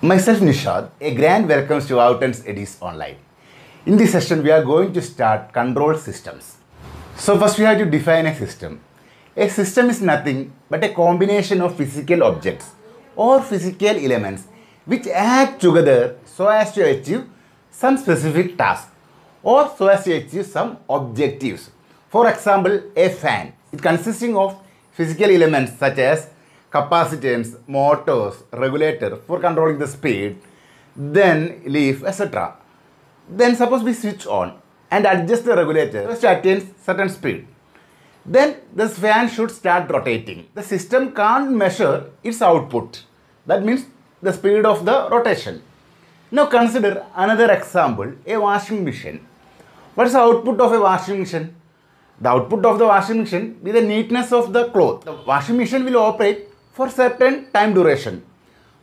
Myself Nishad, a grand welcome to Outens Edis Online. In this session, we are going to start control systems. So first we have to define a system. A system is nothing but a combination of physical objects or physical elements which act together so as to achieve some specific task or so as to achieve some objectives. For example, a fan. It consisting of physical elements such as capacitance, motors, regulator for controlling the speed, then leaf, etc. Then suppose we switch on and adjust the regulator to attain certain speed. Then this fan should start rotating. The system can't measure its output. That means the speed of the rotation. Now consider another example, a washing machine. What is the output of a washing machine? The output of the washing machine is the neatness of the cloth. The washing machine will operate for certain time duration.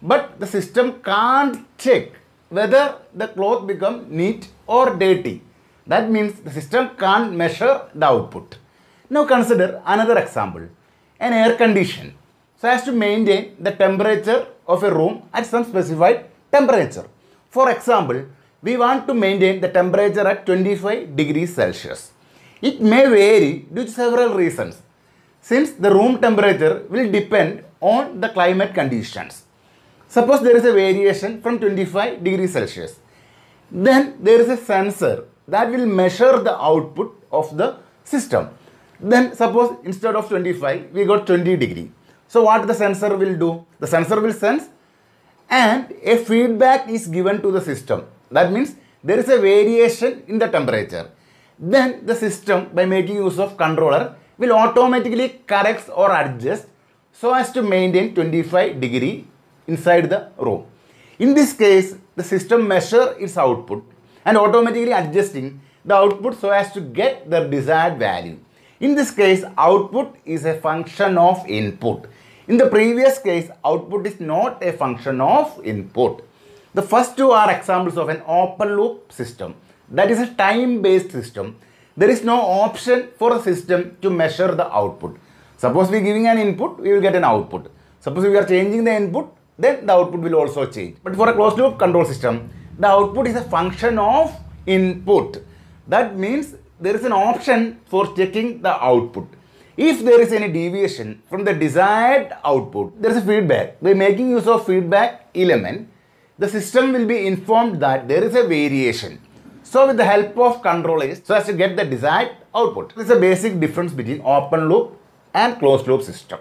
But the system can't check whether the cloth become neat or dirty. That means the system can't measure the output. Now consider another example, an air condition, so as to maintain the temperature of a room at some specified temperature. For example, we want to maintain the temperature at 25 degrees Celsius. It may vary due to several reasons, since the room temperature will depend on the climate conditions. Suppose there is a variation from 25 degrees Celsius. Then there is a sensor that will measure the output of the system. Then suppose instead of 25, we got 20 degree. So what the sensor will do? The sensor will sense and a feedback is given to the system. That means there is a variation in the temperature. Then the system, by making use of controller, will automatically correct or adjust so as to maintain 25 degree inside the room. In this case, the system measures its output and automatically adjusting the output so as to get the desired value. In this case, output is a function of input. In the previous case, output is not a function of input. The first two are examples of an open loop system. That is a time-based system. There is no option for the system to measure the output. Suppose we are giving an input, we will get an output. Suppose we are changing the input, then the output will also change. But for a closed loop control system, the output is a function of input. That means there is an option for checking the output. If there is any deviation from the desired output, there is a feedback. By making use of feedback element, the system will be informed that there is a variation. So with the help of controllers, so as to get the desired output. This is a basic difference between open loop and closed loop system.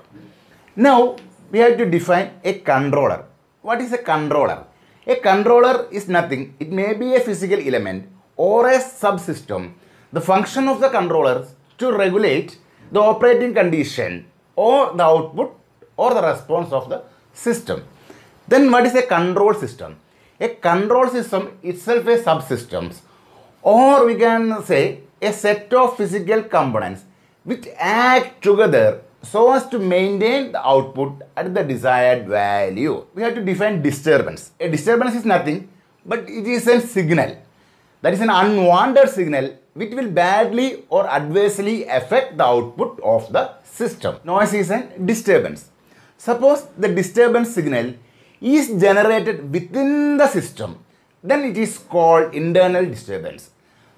Now we have to define a controller. What is a controller? A controller is nothing. It may be a physical element or a subsystem. The function of the controller is to regulate the operating condition or the output or the response of the system. Then what is a control system? A control system itself is subsystems, or we can say a set of physical components which act together so as to maintain the output at the desired value. We have to define disturbance. A disturbance is nothing but it is a signal. That is an unwanted signal which will badly or adversely affect the output of the system. Noise is a disturbance. Suppose the disturbance signal is generated within the system, then it is called internal disturbance.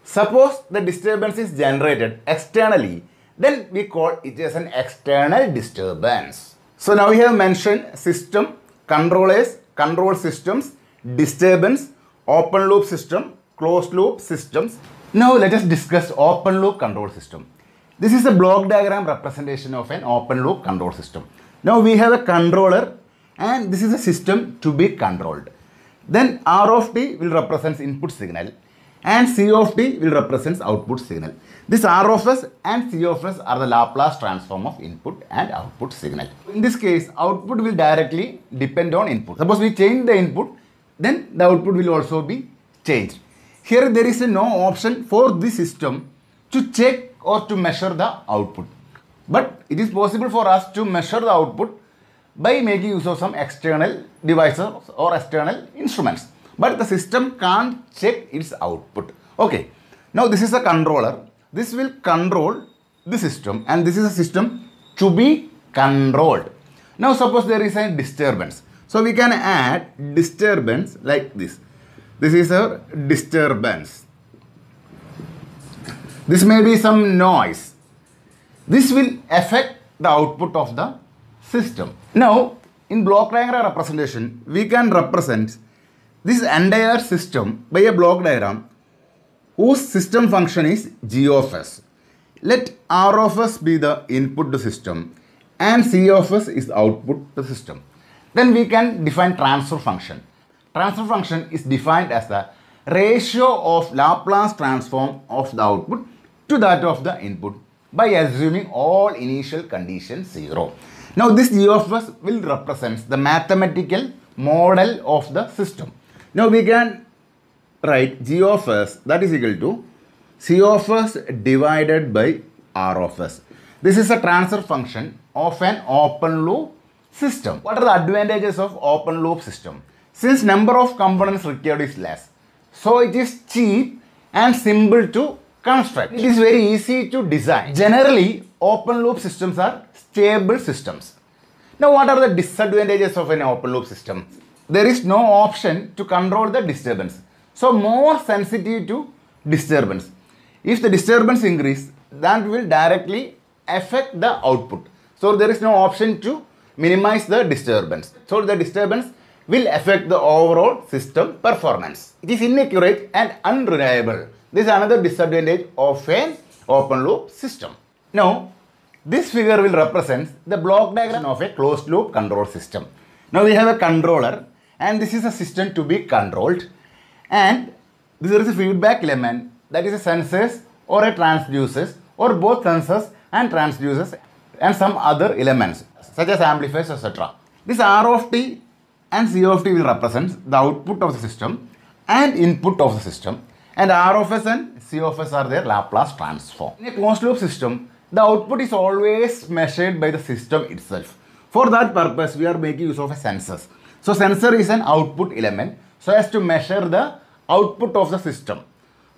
Suppose the disturbance is generated externally, then we call it as an external disturbance. So now we have mentioned system, controllers, control systems, disturbance, open loop system, closed loop systems. Now let us discuss open loop control system. This is a block diagram representation of an open loop control system. Now we have a controller and this is a system to be controlled. Then R of t will represent input signal and C of t will represent output signal. This R of s and C of s are the Laplace transform of input and output signal. In this case, output will directly depend on input. Suppose we change the input, then the output will also be changed. Here there is no option for this system to check or to measure the output. But it is possible for us to measure the output by making use of some external devices or external instruments. But the system can't check its output. Okay. Now this is a controller. This will control the system and this is a system to be controlled. Now suppose there is a disturbance. So we can add disturbance like this. This is our disturbance. This may be some noise. This will affect the output of the system. Now, in block diagram representation, we can represent this entire system by a block diagram whose system function is G of S. Let R of S be the input to system and C of S is output to system. Then we can define transfer function. Transfer function is defined as the ratio of Laplace transform of the output to that of the input by assuming all initial conditions 0. Now this G of S will represent the mathematical model of the system. Now we can write G of S that is equal to C of S divided by R of S. This is a transfer function of an open loop system. What are the advantages of open loop system? Since number of components required is less, so it is cheap and simple to construct. It is very easy to design. Generally, open loop systems are stable systems. Now, what are the disadvantages of an open loop system? There is no option to control the disturbance. So, more sensitive to disturbance. If the disturbance increase, that will directly affect the output. So, there is no option to minimize the disturbance. So, the disturbance will affect the overall system performance. It is inaccurate and unreliable. This is another disadvantage of an open loop system. Now, this figure will represent the block diagram of a closed loop control system. Now, we have a controller and this is a system to be controlled, and there is a feedback element that is a sensors or a transducers or both sensors and transducers and some other elements such as amplifiers, etc. This R of t and C of t will represent the output of the system and input of the system, and R of S and C of S are their Laplace transform. In a closed loop system, the output is always measured by the system itself. For that purpose, we are making use of a sensor. So, sensor is an output element so as to measure the output of the system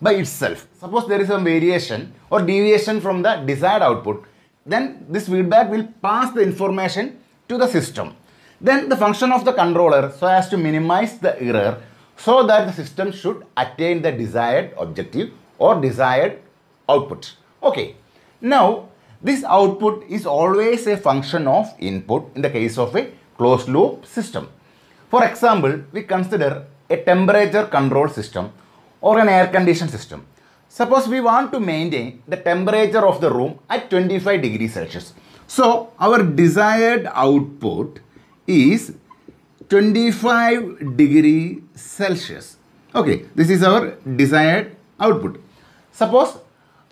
by itself. Suppose there is a variation or deviation from the desired output, then this feedback will pass the information to the system. Then the function of the controller so as to minimize the error so that the system should attain the desired objective or desired output. Okay. Now, this output is always a function of input in the case of a closed loop system. For example, we consider a temperature control system or an air conditioned system. Suppose we want to maintain the temperature of the room at 25 degrees Celsius. So, our desired output is 25 degree Celsius. Okay, this is our desired output. Suppose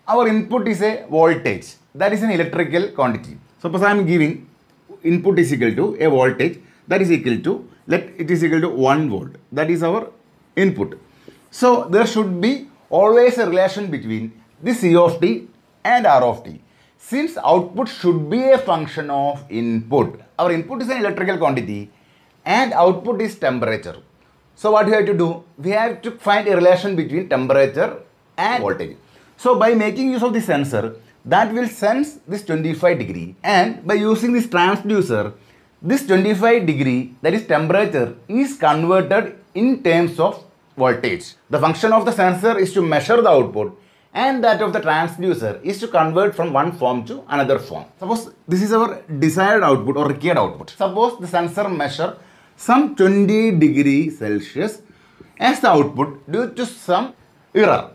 our input is a voltage, that is an electrical quantity. Suppose I am giving input is equal to a voltage that is equal to, let it is equal to 1 volt. That is our input. So there should be always a relation between this C of t and R of t. Since output should be a function of input, our input is an electrical quantity and output is temperature. So what we have to do? We have to find a relation between temperature and voltage. So by making use of the sensor, that will sense this 25 degree, and by using this transducer, this 25 degree, that is temperature, is converted in terms of voltage. The function of the sensor is to measure the output, and that of the transducer is to convert from one form to another form. Suppose this is our desired output or required output. Suppose the sensor measure some 20 degree Celsius as the output due to some error.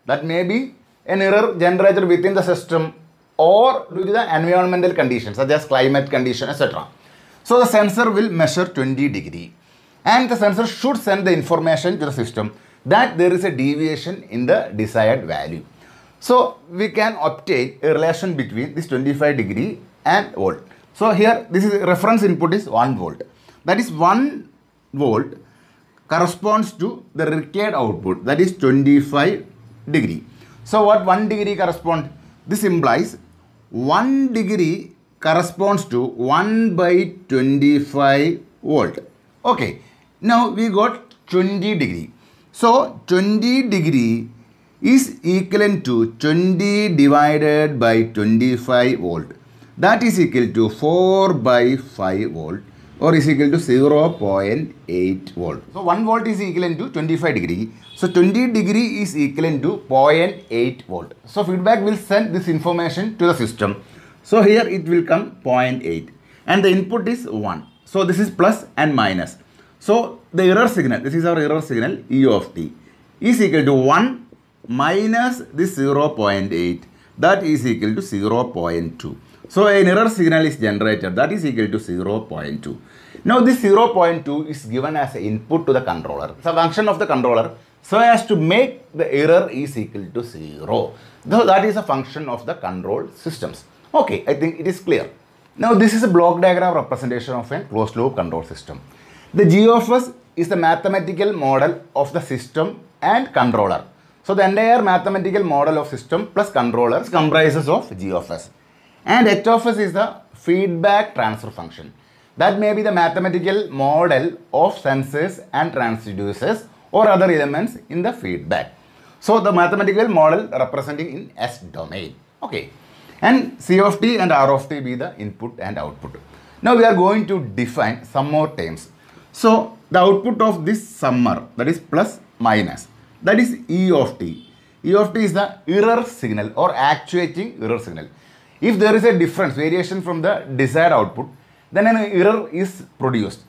That may be an error generated within the system or due to the environmental conditions such as climate condition, etc. So the sensor will measure 20 degree, and the sensor should send the information to the system that there is a deviation in the desired value. So we can obtain a relation between this 25 degree and volt. So here this is reference input is 1 volt. That is 1 volt corresponds to the required output, that is 25 degree. So what 1 degree corresponds? This implies 1 degree corresponds to 1 by 25 volt. Okay. Now we got 20 degree. So 20 degree is equivalent to 20 divided by 25 volt. That is equal to 4 by 5 volt. or is equal to 0.8 volt. So 1 volt is equivalent to 25 degree. So 20 degree is equivalent to 0.8 volt. So feedback will send this information to the system. So here it will come 0.8 and the input is 1. So this is plus and minus. So the error signal, this is our error signal E of t, is equal to 1 minus this 0.8, that is equal to 0.2. So an error signal is generated, that is equal to 0.2. Now this 0.2 is given as an input to the controller. It's a function of the controller so as to make the error is equal to 0. So that is a function of the control systems. Okay, I think it is clear. Now this is a block diagram representation of a closed loop control system. The G of S is the mathematical model of the system and controller. So the entire mathematical model of system plus controllers comprises of G of S. And H of S is the feedback transfer function. That may be the mathematical model of sensors and transducers or other elements in the feedback. So the mathematical model representing in S domain. Okay. And C of t and R of t be the input and output. Now we are going to define some more terms. So the output of this summer, that is plus minus, that is E of t. E of t is the error signal or actuating error signal. If there is a difference, variation from the desired output, then an error is produced.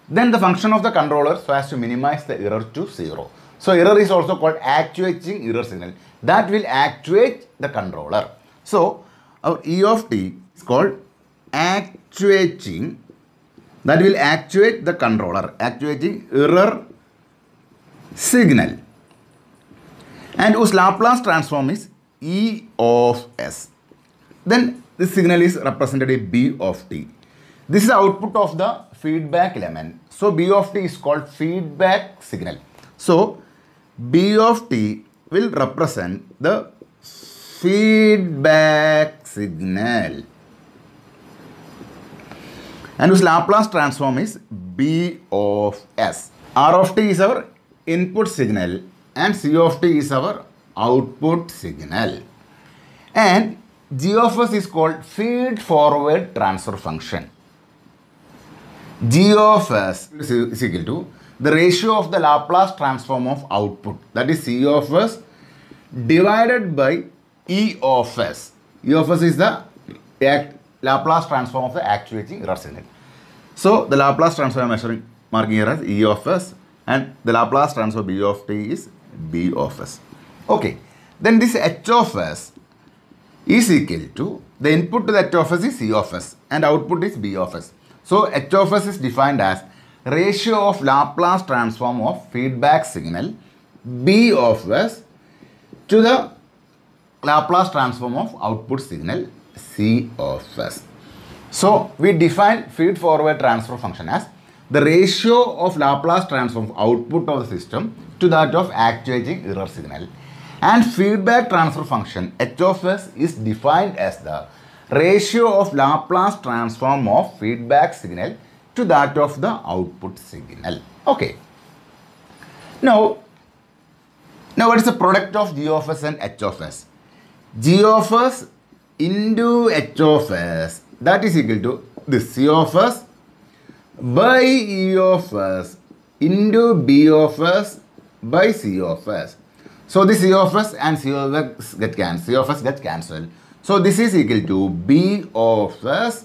Then the function of the controller so as to minimize the error to 0. So error is also called actuating error signal. That will actuate the controller. So our E of t is called actuating, that will actuate the controller, actuating error signal. And whose Laplace transform is E of S. Then this signal is represented by B of t. This is the output of the feedback element. So B of t is called feedback signal. So B of t will represent the feedback signal. And whose Laplace transform is B of S. R of t is our input signal and C of t is our output signal. And G of S is called feed forward transfer function. G of S is equal to the ratio of the Laplace transform of output, that is C of S divided by E of S. E of S is the Laplace transform of the actuating error signal. So the Laplace transform measuring marking here as E of S and the Laplace transform B of t is B of S. Okay, then this H of S is equal to, the input to the H of S is C of S and output is B of S. So H of S is defined as ratio of Laplace transform of feedback signal B of S to the Laplace transform of output signal C of S. So we define feed forward transfer function as the ratio of Laplace transform of output of the system to that of actuating error signal. And feedback transfer function H of S is defined as the ratio of Laplace transform of feedback signal to that of the output signal. Okay. Now what is the product of G of S and H of S? G of S into H of S, that is equal to this C of S by E of S into B of S by C of S. So this C of S and C of S get cancelled. C of S gets cancelled. So this is equal to B of S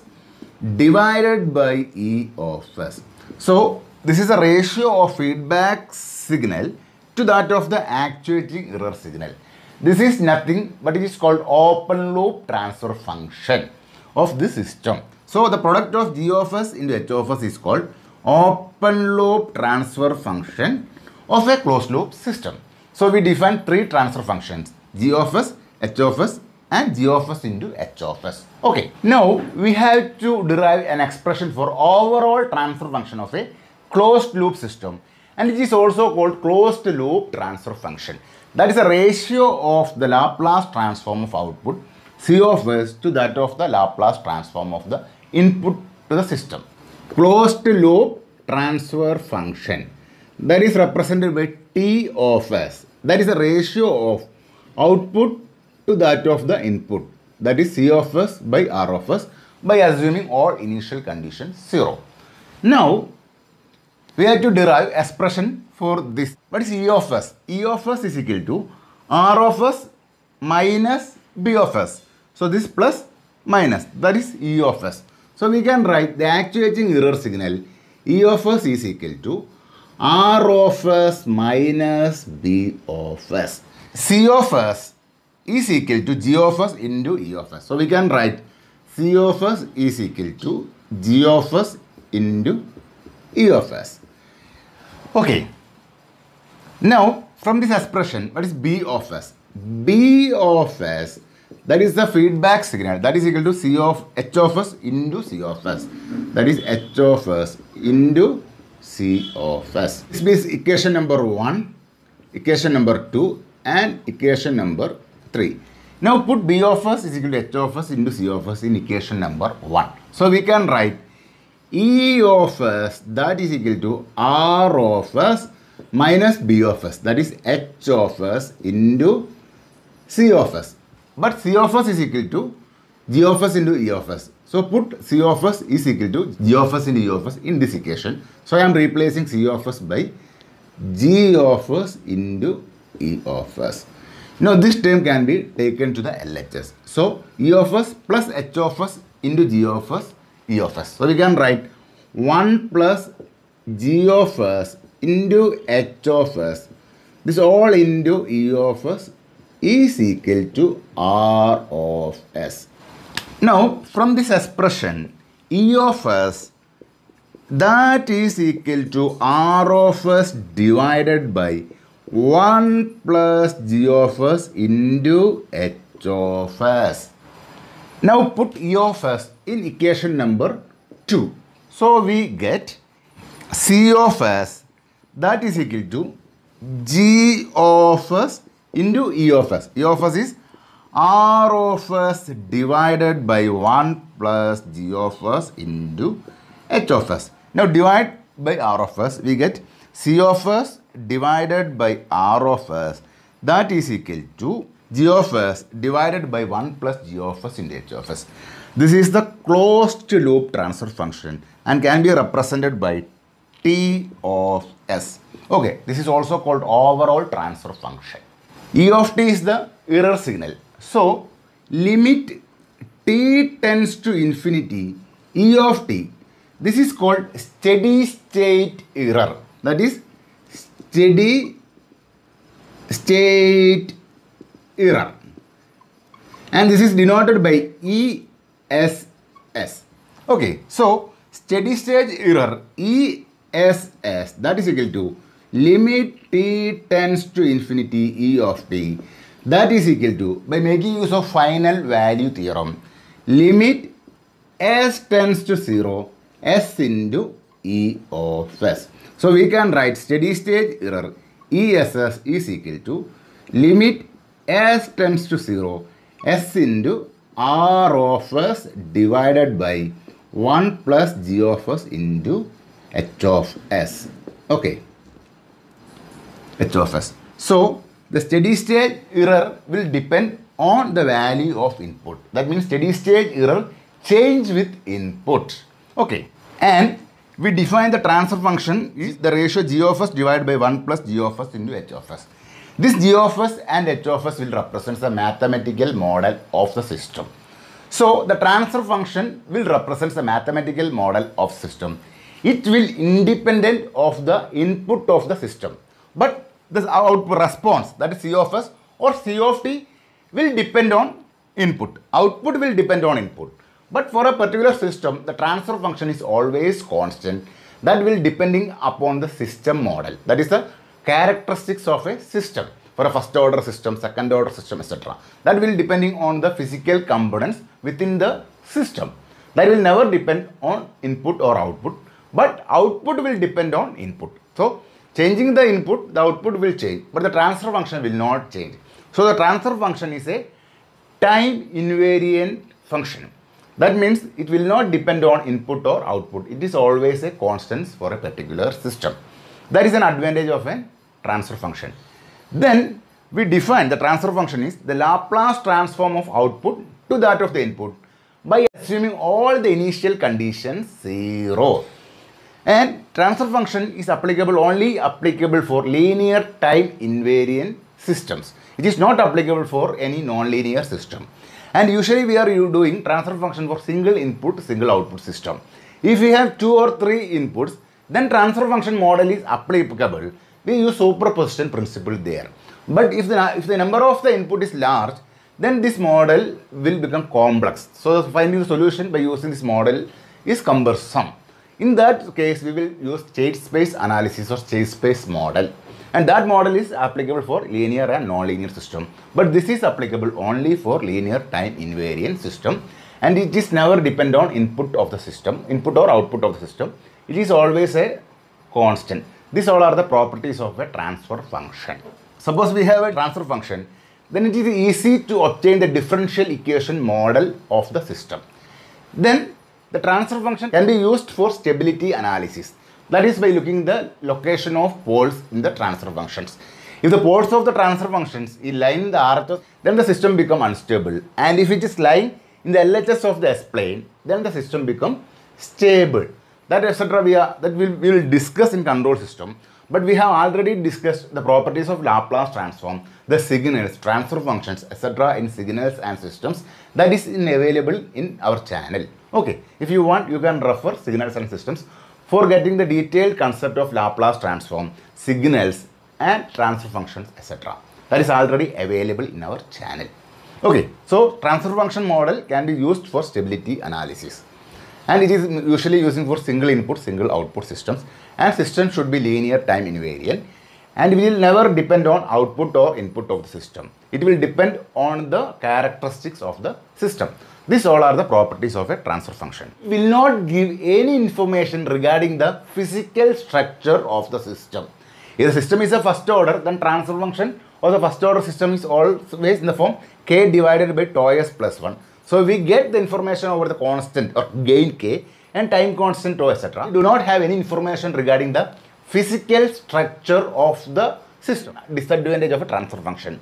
divided by E of S. So this is a ratio of feedback signal to that of the actuating error signal. This is nothing but it is called open loop transfer function of this system. So the product of G of S into H of S is called open loop transfer function of a closed loop system. So we define three transfer functions: G of S, H of S and G of S into H of S. Okay, now we have to derive an expression for overall transfer function of a closed loop system, and it is also called closed loop transfer function. That is a ratio of the Laplace transform of output C of S to that of the Laplace transform of the input to the system. Closed loop transfer function, that is represented by T of S. That is a ratio of output to that of the input, that is C of S by R of S, by assuming all initial conditions 0. Now, we have to derive expression for this. What is E of S? E of S is equal to R of S minus B of S. So this plus minus, that is E of S. So we can write the actuating error signal E of S is equal to R of S minus B of S. C of S is equal to G of S into E of S. So we can write C of S is equal to G of S into E of S. Okay. Now, from this expression, what is B of S? B of S, that is the feedback signal, that is equal to C of H of S into C of S. That is H of S into C of S. This is equation number 1, equation number 2 and equation number 3. Now put B of S is equal to H of S into C of S in equation number 1. So we can write E of S, that is equal to R of S minus B of S, that is H of S into C of S. But C of S is equal to G of S into E of S. So put C of S is equal to G of S into E of S in this equation. So I am replacing C of S by G of S into E of S. Now this term can be taken to the LHS. So E of S plus H of S into G of S, E of S. So we can write 1 plus G of S into H of S. This all into E of S is equal to R of S. Now from this expression, E of S, that is equal to R of S divided by 1 plus G of S into H of S. Now put E of S in equation number 2. So we get C of S, that is equal to G of S into E of S. E of S is R of S divided by 1 plus G of S into H of S. Now divide by R of S, we get C of S divided by R of S, that is equal to G of S divided by 1 plus G of S into H of S. This is the closed loop transfer function and can be represented by T of S. Okay, this is also called overall transfer function. E of t is the error signal. So, limit t tends to infinity, E of t, this is called steady state error. That is steady state error. And this is denoted by ESS. Okay, so steady state error ESS, that is equal to limit t tends to infinity E of t, that is equal to, by making use of final value theorem, limit s tends to 0 s into E of s. So we can write steady state error ESS is equal to limit s tends to 0 s into R of s divided by 1 plus G of s into H of s. Okay. H of s. So the steady state error will depend on the value of input. That means steady state error change with input. Okay. And we define the transfer function is the ratio G of s divided by 1 plus G of s into H of s. This G of s and H of s will represent the mathematical model of the system. So the transfer function will represent the mathematical model of system. It will independent of the input of the system. But the output response, that is C of s or C of t, will depend on input. Output will depend on input. But for a particular system, the transfer function is always constant. That will depending upon the system model. That is the characteristics of a system. For a first order system, second order system, etc. That will depending on the physical components within the system. That will never depend on input or output. But output will depend on input. So, changing the input, the output will change. But the transfer function will not change. So, the transfer function is a time invariant function. That means it will not depend on input or output. It is always a constant for a particular system. That is an advantage of a transfer function. Then we define the transfer function is the Laplace transform of output to that of the input by assuming all the initial conditions 0. And transfer function is only applicable for linear time invariant systems. It is not applicable for any non-linear system. And usually we are doing transfer function for single input, single output system. If we have 2 or 3 inputs, then transfer function model is applicable. We use superposition principle there. But if the number of the input is large, then this model will become complex. So finding the solution by using this model is cumbersome. In that case, we will use state space analysis or state space model. And that model is applicable for linear and non-linear system. But this is applicable only for linear time invariant system. And it is never depend on input of the system, input or output of the system. It is always a constant. These all are the properties of a transfer function. Suppose we have a transfer function, then it is easy to obtain the differential equation model of the system. Then the transfer function can be used for stability analysis. That is by looking the location of poles in the transfer functions. If the poles of the transfer functions is lying in the RHS, then the system become unstable. And if it is lying in the LHS of the S-plane, then the system become stable. That etc. we will discuss in control system. But we have already discussed the properties of Laplace transform, the signals, transfer functions, etc. in signals and systems. That is available in our channel. Okay, if you want, you can refer signals and systems for getting the detailed concept of Laplace transform, signals and transfer functions, etc. That is already available in our channel. Okay, so transfer function model can be used for stability analysis. And it is usually using for single input, single output systems. And system should be linear time invariant. And will never depend on output or input of the system. It will depend on the characteristics of the system. These all are the properties of a transfer function. It will not give any information regarding the physical structure of the system. If the system is a first order, then transfer function or the first order system is always in the form k divided by tau s plus 1. So we get the information over the constant or gain k and time constant tau, etc. We do not have any information regarding the physical structure of the system. Disadvantage of a transfer function.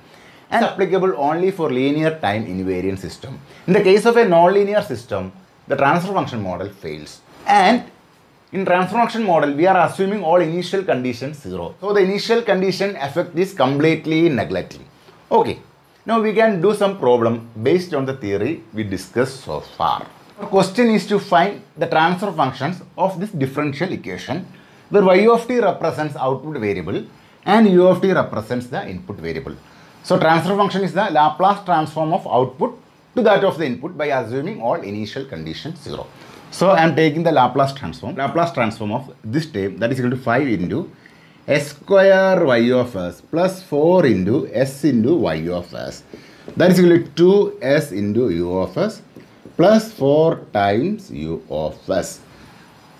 And applicable only for linear time invariant system. In the case of a non-linear system, the transfer function model fails. And in transfer function model, we are assuming all initial conditions 0. So the initial condition effect is completely neglecting. Okay. Now we can do some problem based on the theory we discussed so far. The question is to find the transfer functions of this differential equation where y of t represents output variable and u of t represents the input variable. So transfer function is the Laplace transform of output to that of the input by assuming all initial conditions 0. So I am taking the Laplace transform of this term, that is equal to 5 into s square y of s plus 4 into s into y of s. That is equal to 2s into u of s plus 4 times u of s.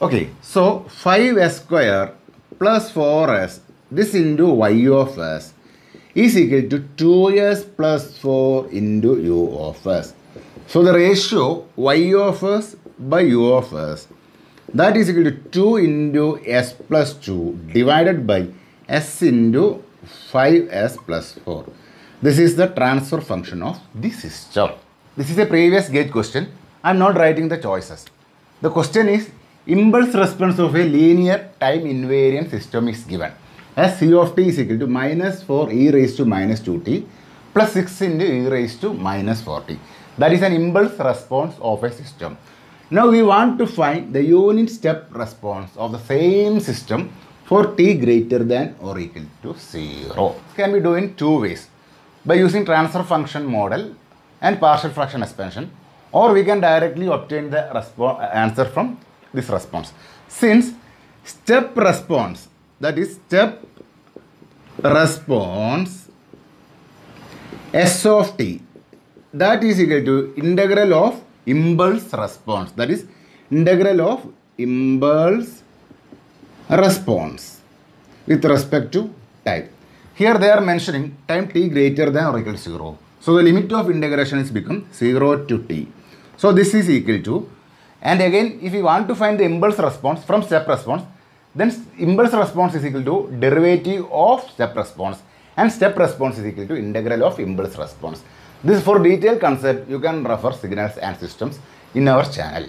Okay, so 5s square plus 4s, this into y of s is equal to 2s plus 4 into u of s. So the ratio y of s by u of s, that is equal to 2 into s plus 2 divided by s into 5s plus 4. This is the transfer function of the system. This is a previous gauge question. I am not writing the choices. The question is, impulse response of a linear time invariant system is given as c of t is equal to minus 4 e raised to minus 2t plus 6 into e raised to minus 4t. That is an impulse response of a system. Now we want to find the unit step response of the same system for t greater than or equal to 0. This can be done in two ways. By using transfer function model and partial fraction expansion, or we can directly obtain the answer from this response. Since step response, that is step response s of t, that is equal to integral of impulse response, that is integral of impulse response with respect to time. Here they are mentioning time t greater than or equal to 0. So the limit of integration is become 0 to t. So this is equal to, and again if we want to find the impulse response from step response, then impulse response is equal to derivative of step response, and step response is equal to integral of impulse response. This for detailed concept you can refer signals and systems in our channel.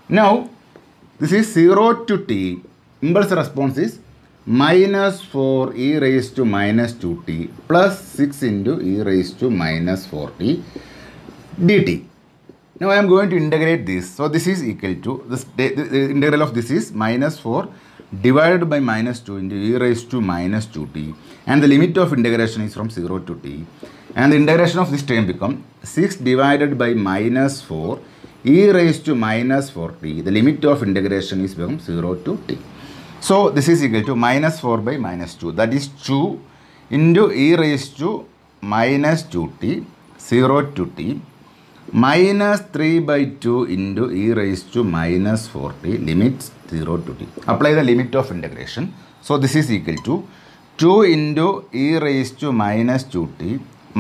Now this is 0 to t impulse response is minus 4 e raised to minus 2t plus 6 into e raised to minus 4t dt. Now I am going to integrate this. So this is equal to, the integral of this is minus 4 divided by minus 2 into e raised to minus 2t, and the limit of integration is from 0 to t, and the integration of this term become 6 divided by minus 4 e raised to minus 4t. The limit of integration is from 0 to t. So this is equal to minus 4 by minus 2, that is 2 into e raised to minus 2t 0 to t minus 3 by 2 into e raised to minus 4t limits 0 to t. Apply the limit of integration. So this is equal to 2 into e raised to minus 2t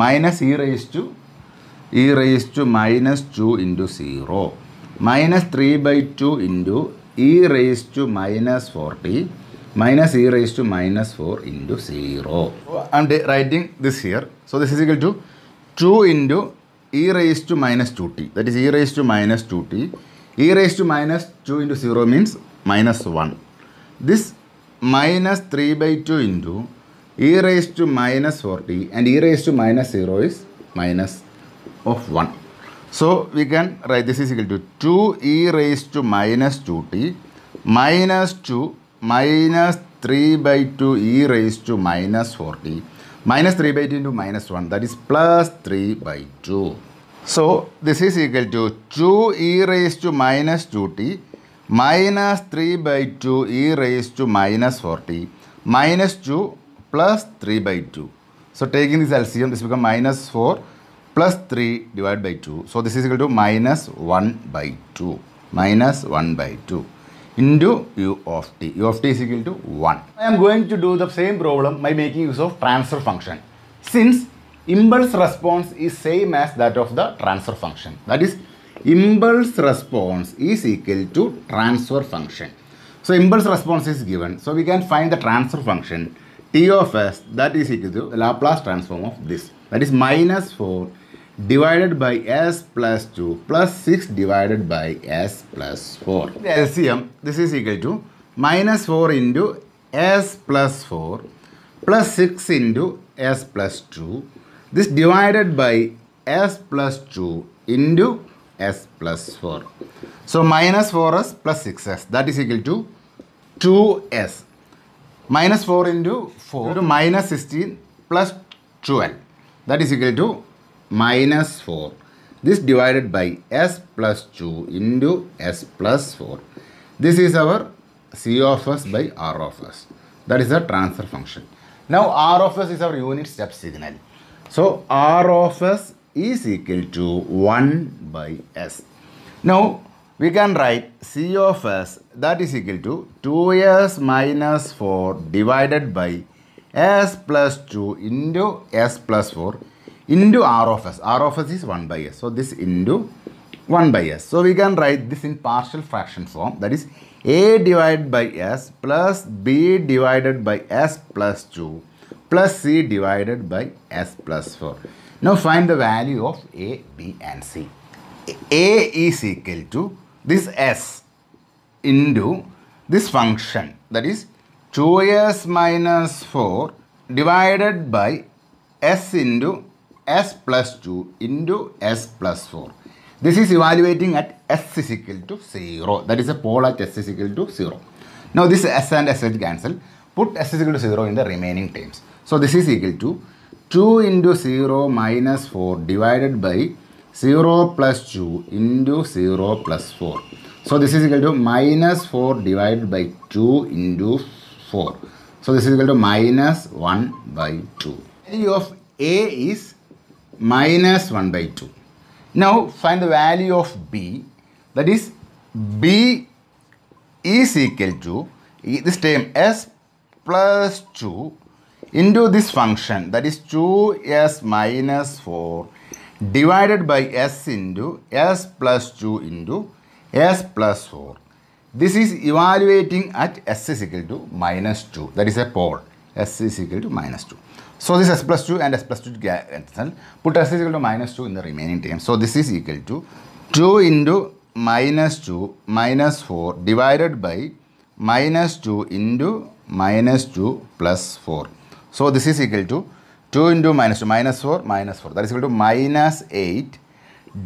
minus e raised to minus 2 into 0 minus 3 by 2 into e raised to minus 4t minus e raised to minus 4 into 0. I am writing this here. So this is equal to 2 into e raised to minus 2t, that is e raised to minus 2t. E raised to minus 2 into 0 means minus 1. This minus 3 by 2 into e raised to minus 4t, and e raised to minus 0 is minus of 1. So we can write this is equal to 2 e raised to minus 2t minus 2 minus 3 by 2 e raised to minus 4t minus 3 by 2 into minus 1, that is plus 3 by 2. So this is equal to 2 e raised to minus 2t minus 3 by 2 e raised to minus 4t minus 2 plus 3 by 2. So taking this LCM, this becomes minus 4 plus 3 divided by 2. So this is equal to minus 1 by 2. Minus 1 by 2 into u of t. U of t is equal to 1. I am going to do the same problem by making use of transfer function. Since impulse response is same as that of the transfer function. That is, impulse response is equal to transfer function. So impulse response is given. So we can find the transfer function t of s, that is equal to the Laplace transform of this. That is minus 4 divided by s plus 2 plus 6 divided by s plus 4. The LCM, this is equal to minus 4 into s plus 4 plus 6 into s plus 2. This divided by s plus 2 into s plus 4. So minus 4s plus 6s, that is equal to 2s. Minus 4 into 4 to minus 16 plus 12, that is equal to minus 4. This divided by s plus 2 into s plus 4. This is our c of s by r of s. That is the transfer function. Now r of s is our unit step signal. So r of s is equal to 1 by s. Now we can write c of s, that is equal to 2s minus 4 divided by s plus 2 into s plus 4 into r of s. R of s is 1 by s. So this into 1 by s. So we can write this in partial fraction form, that is a divided by s plus b divided by s plus 2 plus c divided by s plus 4. Now find the value of a, b and c. A is equal to this s into this function, that is 2s minus 4 divided by s into s plus 2 into s plus 4. This is evaluating at s is equal to 0. That is a pole at s is equal to 0. Now this s and s will cancel. Put s is equal to 0 in the remaining terms. So this is equal to 2 into 0 minus 4 divided by 0 plus 2 into 0 plus 4. So this is equal to minus 4 divided by 2 into 4. So this is equal to minus 1 by 2. Value of a is minus 1 by 2. Now find the value of b, that is b is equal to this term s plus 2 into this function, that is 2s minus 4 divided by s into s plus 2 into s plus 4. This is evaluating at s is equal to minus 2. That is a pole. S is equal to minus 2. So this s plus 2 and s plus 2 cancel. Put s is equal to minus 2 in the remaining terms. So this is equal to 2 into minus 2 minus 4 divided by minus 2 into minus 2 plus 4. So this is equal to 2 into minus 2, minus 4, minus 4. That is equal to minus 8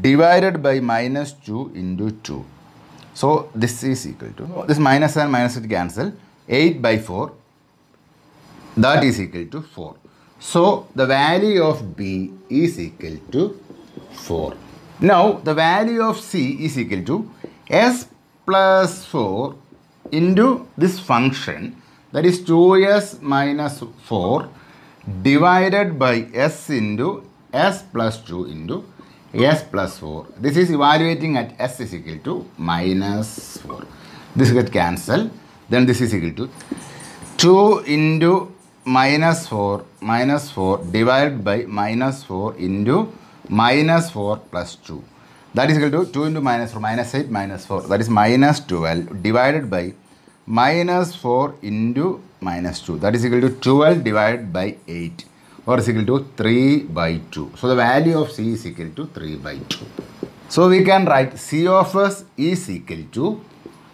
divided by minus 2 into 2. So this is equal to, this minus and minus it cancel, 8 by 4, that is equal to 4. So the value of B is equal to 4. Now the value of C is equal to S plus 4 into this function, that is 2S minus 4 divided by S into S plus 2 into S plus 4. This is evaluating at S is equal to minus 4. This gets cancelled. Then this is equal to 2 into minus 4 divided by minus 4 into minus 4 plus 2. That is equal to 2 into minus 4, minus 8 minus 4. That is minus 12 divided by minus 4 into minus 2. That is equal to 12 divided by 8. Or is equal to 3 by 2. So the value of C is equal to 3 by 2. So we can write C of S is equal to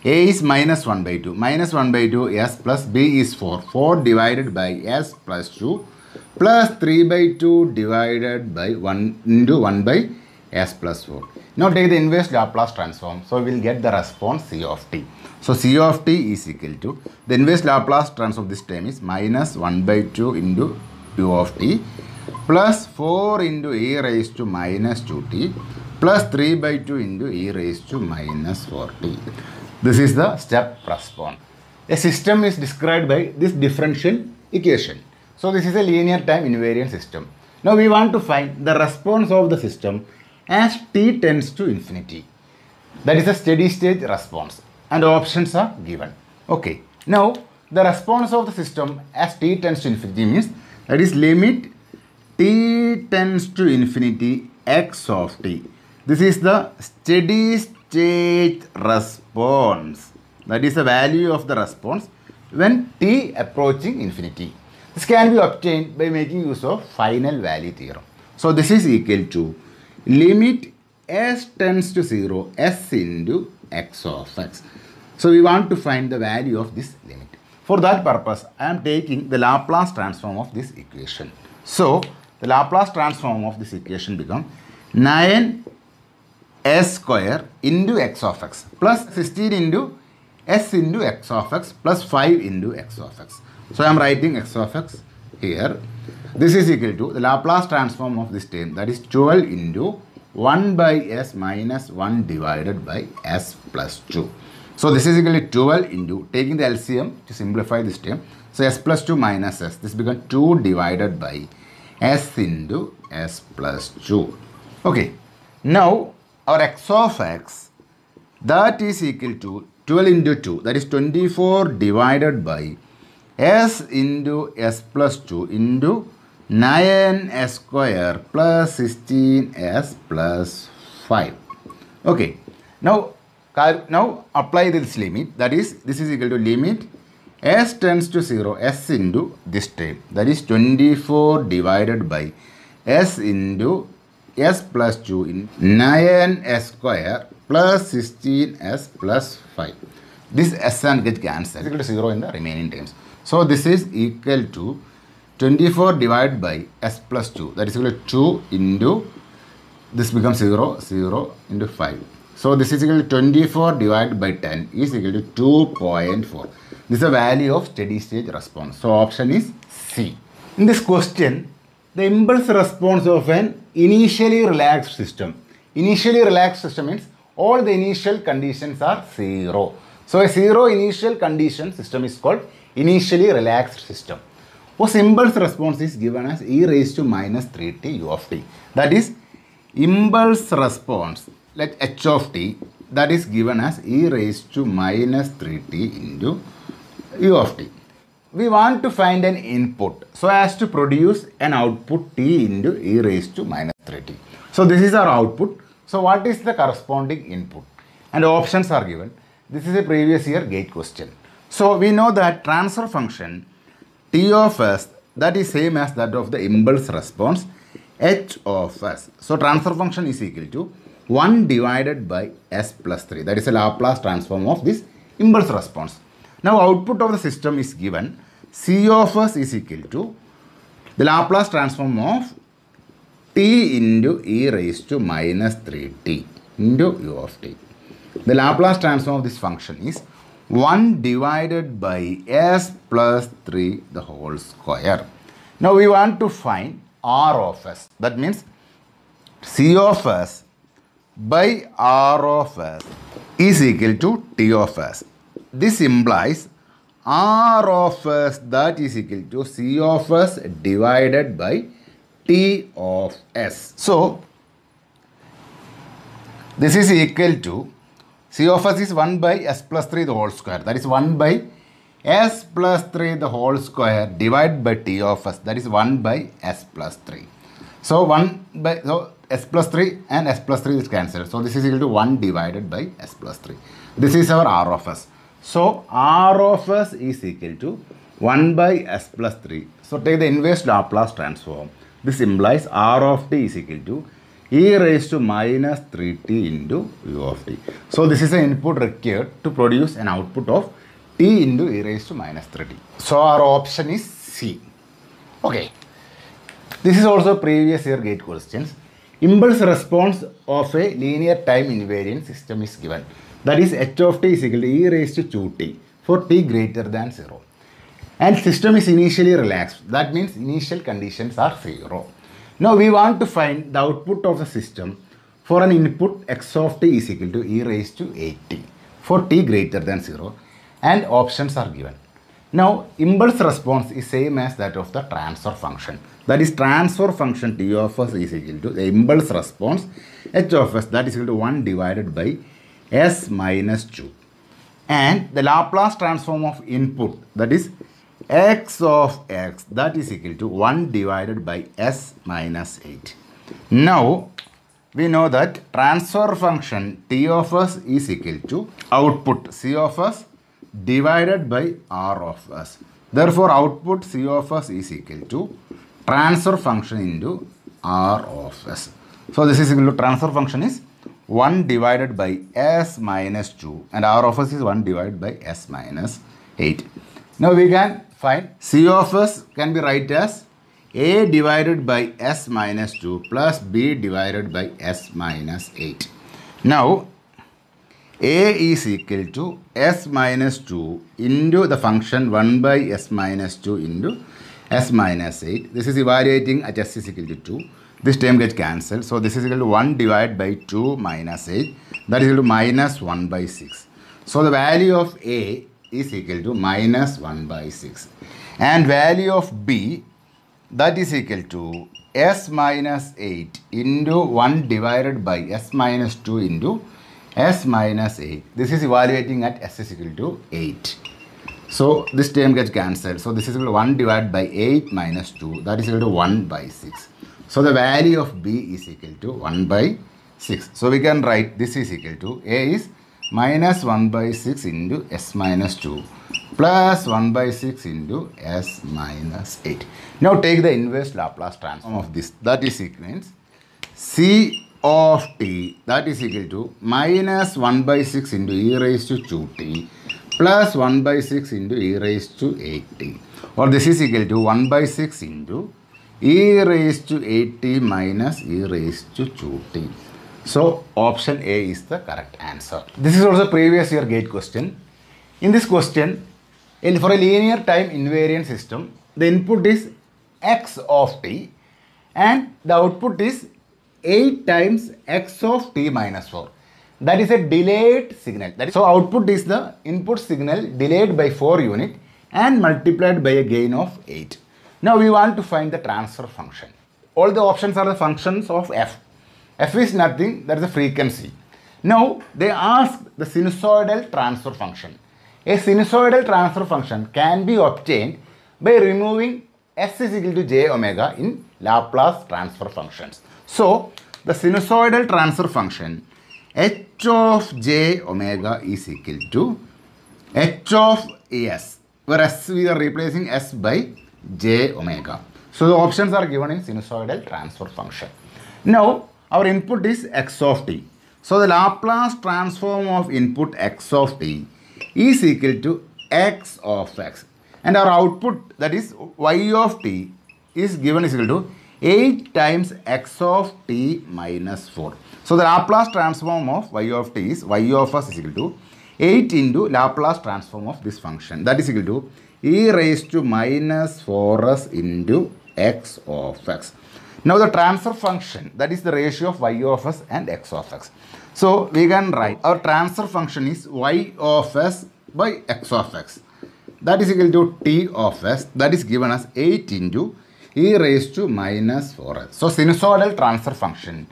A is minus 1 by 2. Minus 1 by 2 S plus B is 4. 4 divided by S plus 2 plus 3 by 2 divided by 1 into 1 by S plus 4. Now take the inverse Laplace transform. So we will get the response C of t. So C of t is equal to, the inverse Laplace transform of this term is minus 1 by 2 into u of t plus 4 into e raised to minus 2t plus 3 by 2 into e raised to minus 4t. This is the step response. A system is described by this differential equation. So this is a linear time invariant system. Now we want to find the response of the system as t tends to infinity. That is a steady state response, and options are given. Okay. Now the response of the system as t tends to infinity means, that is limit t tends to infinity x of t. This is the steady state response. That is the value of the response when t approaching infinity. This can be obtained by making use of final value theorem. So this is equal to limit s tends to 0 s into x of x. So we want to find the value of this limit. For that purpose, I am taking the Laplace transform of this equation. So the Laplace transform of this equation becomes 9s square into x of x plus 16 into s into x of x plus 5 into x of x. So I am writing x of x here. This is equal to the Laplace transform of this term, that is 12 into 1 by s minus 1 divided by s plus 2. So this is equal to 12 into, taking the LCM to simplify this term. So s plus 2 minus s. This becomes 2 divided by s into s plus 2. Okay. Now our x of x, that is equal to 12 into 2. That is 24 divided by s into s plus 2 into 9s square plus 16s plus 5. Okay. Now apply this limit, that is, this is equal to limit s tends to 0 s into this term, that is 24 divided by s into s plus 2 in 9s square plus 16s plus 5. This s and get cancelled, equal to 0 in the remaining terms. So this is equal to 24 divided by s plus 2, that is equal to 2 into, this becomes 0, 0 into 5. So this is equal to 24 divided by 10 is equal to 2.4. This is the value of steady state response. So option is C. In this question, the impulse response of an initially relaxed system. Initially relaxed system means all the initial conditions are 0. So a 0 initial condition system is called initially relaxed system. Whose impulse response is given as e raised to minus 3t u of t. That is impulse response, let h of t, that is given as e raised to minus 3t into u of t. We want to find an input so as to produce an output t into e raised to minus 3t. So this is our output. So what is the corresponding input? And options are given. This is a previous year gate question. So we know that transfer function t of s, that is same as that of the impulse response h of s. So transfer function is equal to 1 divided by s plus 3. That is a Laplace transform of this impulse response. Now output of the system is given. C of s is equal to the Laplace transform of t into e raised to minus 3t into u of t. The Laplace transform of this function is 1 divided by s plus 3 the whole square. Now we want to find r of s. That means C of s by r of s is equal to t of s. This implies r of s that is equal to C of s divided by t of s. So this is equal to C of s is 1 by s plus 3 the whole square. That is 1 by s plus 3 the whole square divided by t of s. That is 1 by s plus 3. So s plus 3 and s plus 3 is cancelled. So this is equal to 1 divided by s plus 3. This is our r of s. So r of s is equal to 1 by s plus 3. So take the inverse Laplace transform. This implies r of t is equal to e raised to minus 3t into u of t. So this is the input required to produce an output of t into e raised to minus 3t. So our option is C. Okay. This is also previous year gate questions. Impulse response of a linear time invariant system is given. That is h of t is equal to e raised to 2t for t greater than 0. And system is initially relaxed. That means initial conditions are 0. Now we want to find the output of the system for an input x of t is equal to e raised to 8t for t greater than 0, and options are given. Now impulse response is same as that of the transfer function. That is transfer function t of s is equal to the impulse response h of s that is equal to 1 divided by s minus 2. And the Laplace transform of input, that is x of x, that is equal to 1 divided by s minus 8. Now we know that transfer function t of s is equal to output c of s divided by r of s. Therefore output c of s is equal to transfer function into r of s. So this is equal to transfer function is 1 divided by s minus 2 and r of s is 1 divided by s minus 8. Now we can find c of s can be written as a divided by s minus 2 plus b divided by s minus 8. Now a is equal to s minus 2 into the function 1 by s minus 2 into s minus 8. This is evaluating at s is equal to 2. This term gets cancelled. So this is equal to 1 divided by 2 minus 8. That is equal to minus 1 by 6. So the value of a is equal to minus 1 by 6. And value of b, that is equal to s minus 8 into 1 divided by s minus 2 into s minus 8. This is evaluating at s is equal to 8. So this term gets cancelled. So this is equal to 1 divided by 8 minus 2. That is equal to 1 by 6. So the value of b is equal to 1 by 6. So we can write this is equal to a is minus 1 by 6 into s minus 2 plus 1 by 6 into s minus 8. Now take the inverse Laplace transform of this. That is sequence c of t that is equal to minus 1 by 6 into e raised to 2t plus 1 by 6 into e raised to 8t. Or this is equal to 1 by 6 into e raised to 8t minus e raised to 2t. So option A is the correct answer. This is also previous year gate question. In this question, for a linear time invariant system, the input is x of t and the output is 8 times x of t minus 4. That is a delayed signal. So output is the input signal delayed by 4 units and multiplied by a gain of 8. Now we want to find the transfer function. All the options are the functions of f. F is nothing, that is the frequency. Now they ask the sinusoidal transfer function. A sinusoidal transfer function can be obtained by removing s is equal to j omega in Laplace transfer functions. So the sinusoidal transfer function h of j omega is equal to h of s, where s we are replacing s by j omega. So the options are given in sinusoidal transfer function. Now our input is x of t. So the Laplace transform of input x of t is equal to x of x. And our output, that is y of t, is given is equal to 8 times x of t minus 4. So the Laplace transform of y of t is y of s is equal to 8 into Laplace transform of this function. That is equal to e raised to minus 4s into x of x. Now the transfer function, that is the ratio of y of s and x of x. So we can write our transfer function is y of s by x of x. That is equal to t of s, that is given as 8 into e raised to minus 4s. So sinusoidal transfer function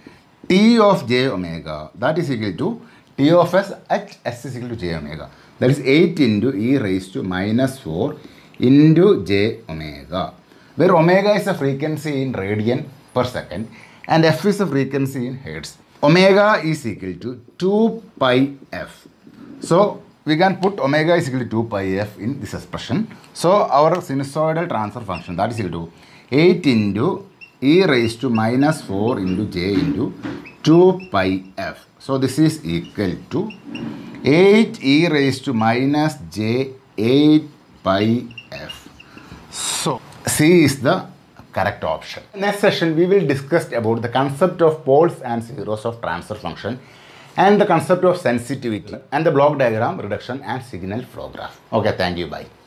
t of j omega, that is equal to t of s at s is equal to j omega. That is 8 into e raised to minus 4 into j omega, where omega is a frequency in radian per second and f is a frequency in hertz. Omega is equal to 2 pi f. So we can put omega is equal to 2 pi f in this expression. So our sinusoidal transfer function, that is equal to 8 into e raised to minus 4 into j into 2 pi f. So this is equal to 8 e raised to minus j 8 pi f. So C is the correct option. In next session we will discuss about the concept of poles and zeros of transfer function and the concept of sensitivity and the block diagram reduction and signal flow graph. Okay, thank you, bye.